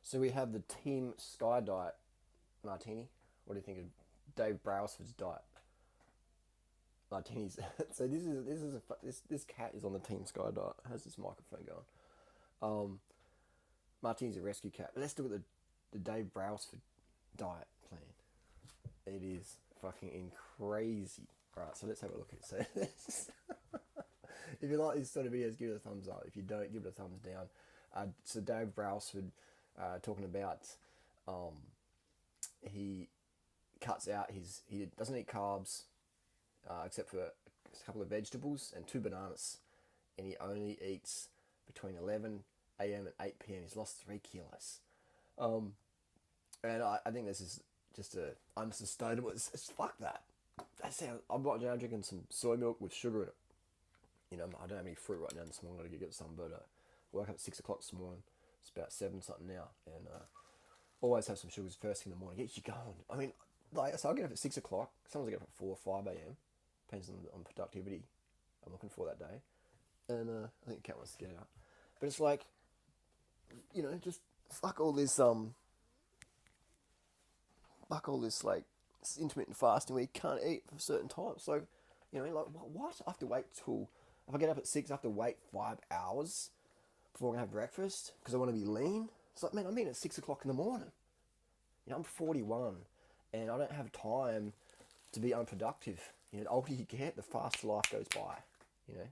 So we have the Team Sky Diet martini. What do you think of Dave Brailsford's diet? Martinis. So this cat is on the Team Sky Diet. How's this microphone going? Um, Martini's a rescue cat. But let's look at the Dave Brailsford diet plan. It is fucking crazy. Alright, so let's have a look at it. So if you like these sort of videos, give it a thumbs up. If you don't, give it a thumbs down. So Dave Brailsford talking about he cuts out he doesn't eat carbs except for a couple of vegetables and two bananas, and he only eats between 11 a.m. and 8 p.m. He's lost 3 kilos, and I think this is just a unsustainable. It's fuck that. That's how I'm right now drinking some soy milk with sugar in it. You know, I don't have any fruit right now this morning. I gotta get some, but woke up at 6 o'clock this morning. It's about 7 something now, and always have some sugars first thing in the morning. Get you going. I mean, like, so I get up at 6 o'clock. Sometimes I get up at 4 or 5 a.m. Depends on productivity I'm looking for that day. And I think the cat wants to get out. But it's like, you know, just fuck all this like intermittent fasting where you can't eat for certain times. So, you know, like what? I have to wait till if I get up at 6, I have to wait 5 hours before I can have breakfast because I want to be lean. It's like, man, I'm eating at 6 o'clock in the morning. You know, I'm 41 and I don't have time to be unproductive. You know, the older you get, the faster life goes by. You know,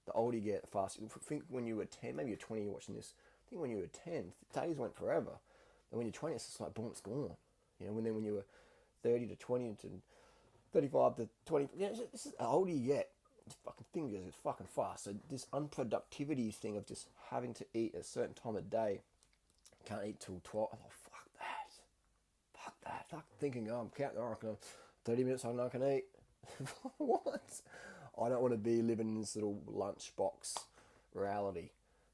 the older you get, the faster. Think when you were 10, maybe you're 20, you're watching this. I think when you were 10, days went forever. And when you're 20, it's just like, boom, it's gone. You know, then when you were 30 to 20 to 35 to 20, you know, this is the older you get, the fucking thing goes, it's fucking fast. So this unproductivity thing of just having to eat at a certain time of day, can't eat till 12. Oh, fuck that. Fuck that. Fuck thinking, oh, I'm counting, oh, 30 minutes I know I can eat. What? I don't want to be living in this little lunchbox reality.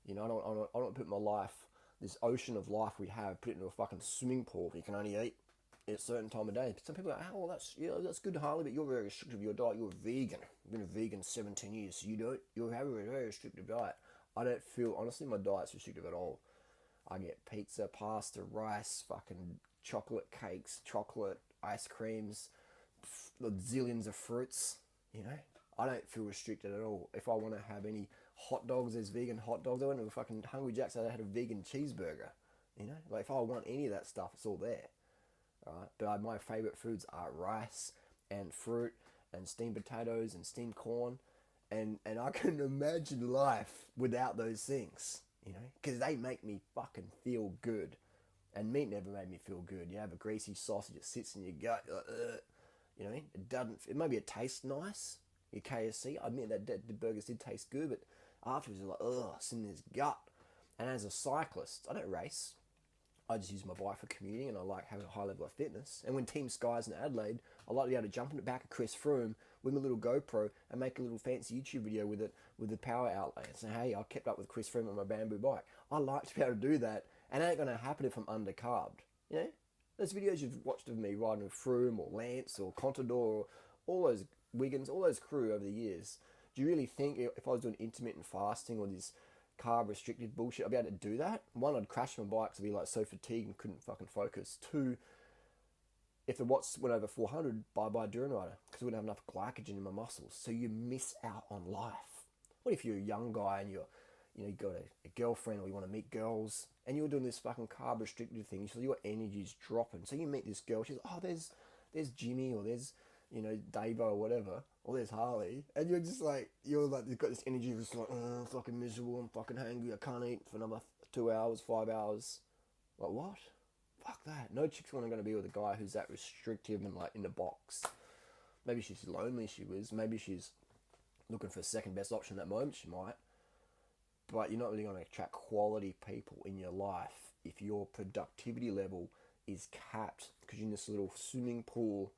You know, I don't want to put my life, this ocean of life we have, put it into a fucking swimming pool. You can only eat at a certain time of day. Some people are like, oh, well, that's good, Harley, but you're very restrictive of your diet. You're a vegan. You've been a vegan 17 years, so you have a very restrictive diet. I don't feel, honestly, my diet's restrictive at all. I get pizza, pasta, rice, fucking chocolate cakes, chocolate ice creams, zillions of fruits, you know. I don't feel restricted at all. If I want to have any hot dogs, there's vegan hot dogs. I went to a fucking Hungry Jack's, I had a vegan cheeseburger, you know. Like, if I want any of that stuff, it's all there, right? But my favourite foods are rice and fruit and steamed potatoes and steamed corn, and I can imagine life without those things, you know, because they make me fucking feel good. And meat never made me feel good. You have a greasy sausage, it sits in your gut, you're like, you know, it doesn't. Maybe it tastes nice. Your KFC, I admit that the burgers did taste good, but afterwards you're like, ugh, it's in his gut. And as a cyclist, I don't race. I just use my bike for commuting, and I like having a high level of fitness. And when Team Sky's in Adelaide, I like to be able to jump in the back of Chris Froome with my little GoPro and make a little fancy YouTube video with it, with the power outlay, and say, hey, I kept up with Chris Froome on my bamboo bike. I like to be able to do that, and it ain't going to happen if I'm undercarbed. You know? Those videos you've watched of me riding with Froome or Lance or Contador or all those Wiggins, all those crew over the years, do you really think if I was doing intermittent fasting or this carb restricted bullshit, I'd be able to do that? One, I'd crash my bike to be like so fatigued and couldn't fucking focus. Two, if the watts went over 400, bye-bye Durianrider, because I wouldn't have enough glycogen in my muscles. So you miss out on life. What if you're a young guy and you got a girlfriend or you want to meet girls and you're doing this fucking carb restricted thing, so your energy's dropping. So you meet this girl, she's like, oh, there's Jimmy, or there's, you know, Davo or whatever, or there's Harley, and you've got this energy of just like, oh, I'm fucking miserable, I'm fucking hungry, I can't eat for another 2 hours, 5 hours. Like, what? Fuck that. No chick's going to be with a guy who's that restrictive and like in the box. Maybe she's lonely, maybe she's looking for a second best option at that moment, she might. But you're not really going to attract quality people in your life if your productivity level is capped because you're in this little swimming pool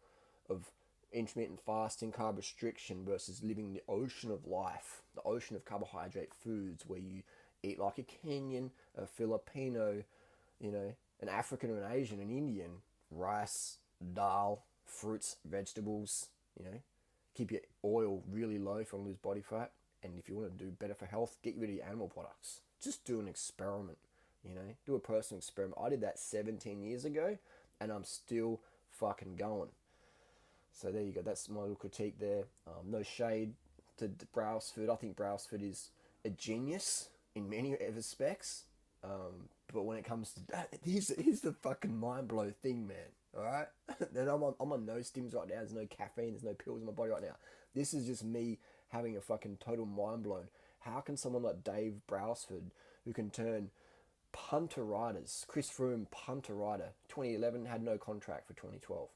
of intermittent fasting, carb restriction versus living the ocean of life, the ocean of carbohydrate foods where you eat like a Kenyan, a Filipino, you know, an African or an Asian, an Indian, rice, dal, fruits, vegetables, you know, keep your oil really low if you want to lose body fat. And if you want to do better for health, get rid of your animal products. Just do an experiment. Do a personal experiment. I did that 17 years ago, and I'm still fucking going. So there you go. That's my little critique there. No shade to Brailsford. I think Brailsford is a genius in many respects. But when it comes to that, here's the fucking mind blow thing, man. All right, then I'm on no stims right now. There's no caffeine. There's no pills in my body right now. This is just me having a fucking total mind blown. How can someone like Dave Brailsford, who can turn punter riders, Chris Froome, punter rider, 2011 had no contract for 2012.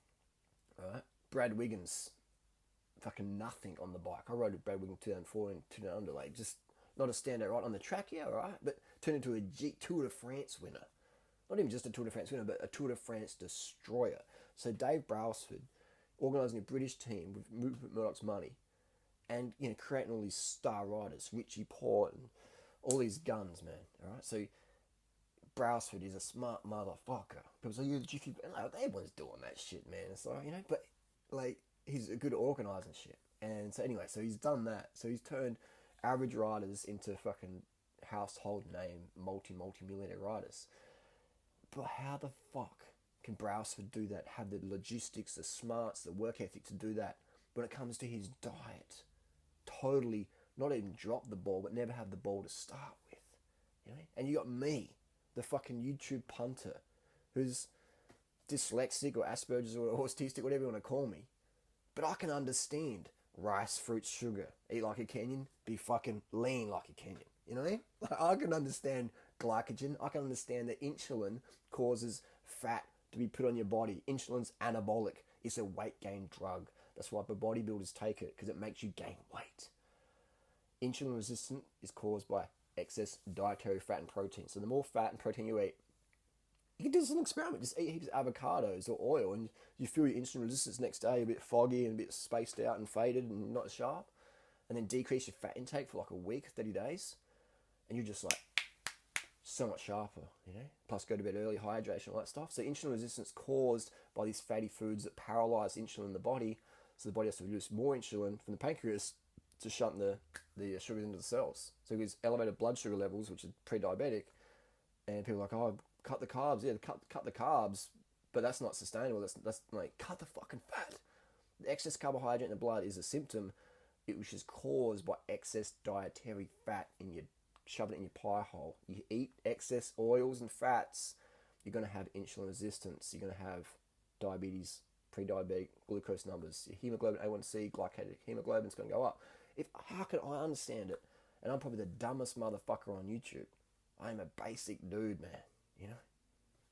All right, Brad Wiggins, fucking nothing on the bike. I rode with Brad Wiggins 2014, 2000 like just not a standout right on the track, yeah, all right, but turned into a Tour de France winner. Not even just a Tour de France winner, but a Tour de France destroyer. So Dave Brailsford, organising a British team with Rupert Murdoch's money, and creating all these star riders, Richie Port and all these guns, man. All right, so Brailsford is a smart motherfucker. People say, everyone's doing that shit, man. It's like, but like he's a good organising shit. And so anyway, so he's done that. So he's turned average riders into fucking household name multi-millionaire riders. But how the fuck can Brailsford do that? Have the logistics, the smarts, the work ethic to do that when it comes to his diet? Totally not even drop the ball, but never have the ball to start with. And you got me, the fucking YouTube punter, who's dyslexic or Asperger's or autistic, whatever you want to call me. But I can understand rice, fruit, sugar. Eat like a Kenyan, be fucking lean like a Kenyan. You know what I mean? Like, I can understand glycogen. I can understand that insulin causes fat to be put on your body. Insulin's anabolic. It's a weight gain drug. That's why bodybuilders take it, because it makes you gain weight. Insulin resistance is caused by excess dietary fat and protein. So the more fat and protein you eat, you can do this as an experiment. Just eat heaps of avocados or oil, and you feel your insulin resistance next day a bit foggy and a bit spaced out and faded and not as sharp. And then decrease your fat intake for like a week, 30 days. And you're just like so much sharper, Plus go to bed early, hydration, all that stuff. So insulin resistance caused by these fatty foods that paralyze insulin in the body. So the body has to produce more insulin from the pancreas to shunt the sugars into the cells. So it gives elevated blood sugar levels, which is pre-diabetic. And people are like, oh, cut the carbs. Yeah, cut the carbs, but that's not sustainable. That's like, cut the fucking fat. The excess carbohydrate in the blood is a symptom, which is caused by excess dietary fat shoving it in your pie hole. You eat excess oils and fats, you're going to have insulin resistance. You're going to have diabetes, pre-diabetic glucose numbers. Your hemoglobin A1C, glycated hemoglobin's going to go up. How can I understand it? And I'm probably the dumbest motherfucker on YouTube. I am a basic dude, man.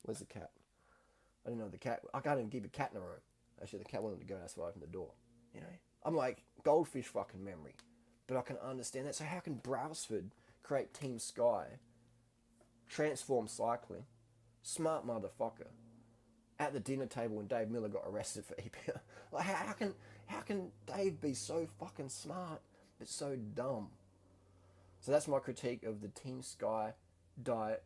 Where's the cat? I didn't know the cat. I can't even keep a cat in a room. Actually, the cat wanted to go. That's why I opened the door. I'm like goldfish fucking memory, but I can understand that. So how can Brailsford create Team Sky, transform cycling, smart motherfucker, at the dinner table when Dave Miller got arrested for EPA? Like, how can Dave be so fucking smart but so dumb? So that's my critique of the Team Sky diet.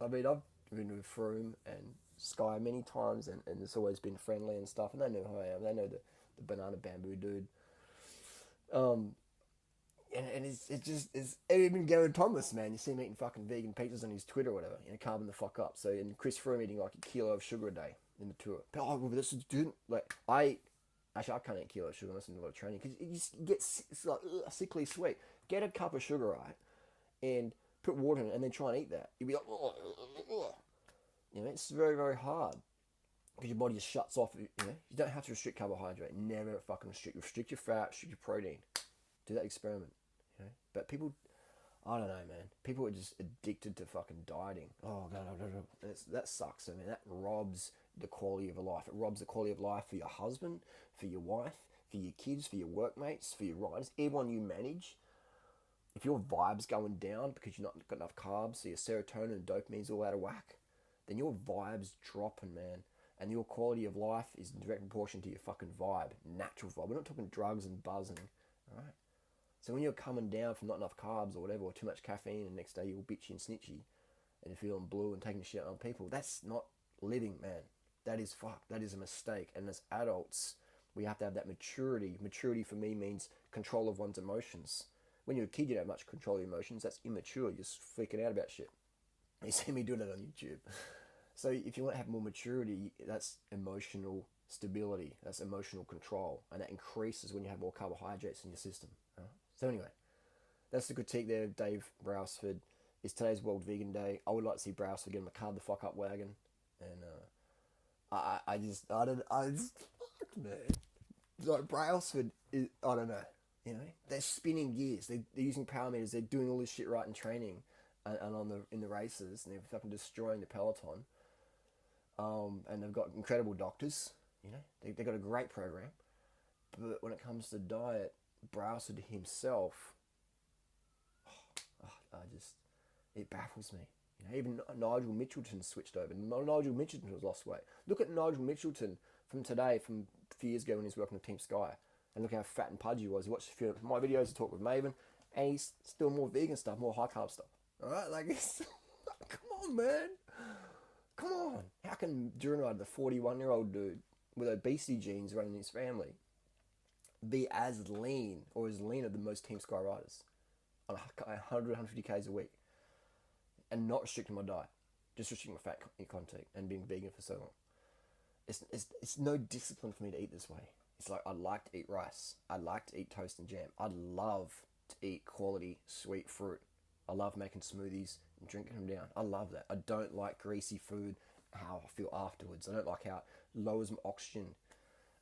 I mean, I've been with Froome and Sky many times, and it's always been friendly and stuff, and they know who I am. They know the banana bamboo dude. And it's even Garen Thomas, man. You see him eating fucking vegan pizzas on his Twitter or whatever, carving the fuck up. So, and Chris Froome eating like a kilo of sugar a day in the Tour. But this is dude, like I can't eat a kilo of sugar unless I do a lot of training, because it just gets, it's like sickly sweet. Get a cup of sugar, right, and put water in it, and then try and eat that. You'll be like, it's very, very hard, because your body just shuts off. You don't have to restrict carbohydrate. Never fucking restrict your fat, restrict your protein. Do that experiment. But people, I don't know, man. People are just addicted to fucking dieting. Oh, God. That sucks. I mean, that robs the quality of a life. It robs the quality of life for your husband, for your wife, for your kids, for your workmates, for your riders, everyone you manage. If your vibe's going down because you've not got enough carbs, so your serotonin and dopamine's all out of whack, then your vibe's dropping, man. And your quality of life is in direct proportion to your fucking vibe, natural vibe. We're not talking drugs and buzzing, all right? So when you're coming down from not enough carbs or whatever, or too much caffeine, and the next day you're bitchy and snitchy, and you're feeling blue and taking shit on people, that's not living, man. That is fucked. That is a mistake. And as adults, we have to have that maturity. Maturity for me means control of one's emotions. When you're a kid, you don't have much control of your emotions. That's immature. You're just freaking out about shit. You see me doing it on YouTube. So if you want to have more maturity, that's emotional stability, that's emotional control, and that increases when you have more carbohydrates in your system. So anyway, that's the critique there of Dave Brailsford. It's today's World Vegan Day. I would like to see Brailsford get him a carb the fuck up wagon, and I just fuck, man. Like Brailsford is, I don't know, you know, they're spinning gears. They're using power meters. They're doing all this shit right in training, and in the races, and they're fucking destroying the peloton. And they've got incredible doctors. You know, they've got a great program. But when it comes to diet, Brailsford himself, it baffles me. You know, even Nigel Mitchelton switched over. Nigel Mitchelton has lost weight. Look at Nigel Mitchelton from today, from a few years ago when he was working with Team Sky, and look how fat and pudgy he was. Watch a few of my videos to talk with Maven, and he's still more vegan stuff, more high carb stuff. All right, like it's, come on, man, come on. How can Durianrider, the 41-year-old dude with obesity genes running his family, be as lean or as lean as the most Team Sky riders on 100, 150 k's a week, and not restricting my diet, just restricting my fat content and being vegan for so long? It's no discipline for me to eat this way. It's like, I like to eat rice. I like to eat toast and jam. I love to eat quality sweet fruit. I love making smoothies and drinking them down. I love that. I don't like greasy food, how I feel afterwards. I don't like how it lowers my oxygen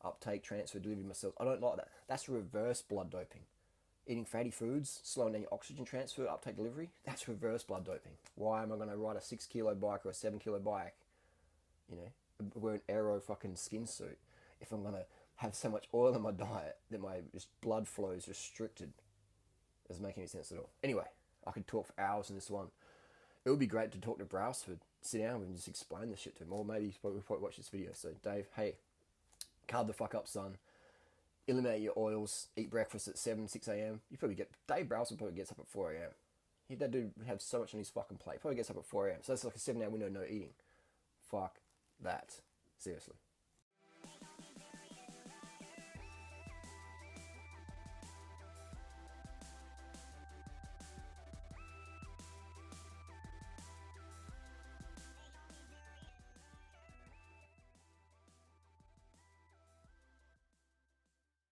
uptake, transfer, delivery of my cells. I don't like that. That's reverse blood doping. Eating fatty foods, slowing down your oxygen transfer, uptake, delivery, that's reverse blood doping. Why am I going to ride a 6 kilo bike or a 7 kilo bike, you know, wear an aero fucking skin suit, if I'm going to have so much oil in my diet that my just blood flow is restricted? It doesn't make any sense at all. Anyway, I could talk for hours on this one. It would be great to talk to Brailsford, sit down with him and just explain this shit to him. Or maybe we'll probably watch this video. So Dave, hey, carb the fuck up, son. Eliminate your oils, eat breakfast at 7, 6 a.m. You probably get, Dave Brailsford probably gets up at 4 a.m. That dude would have so much on his fucking plate. Probably gets up at 4 a.m. So that's like a 7-hour window, no eating. Fuck that. Seriously.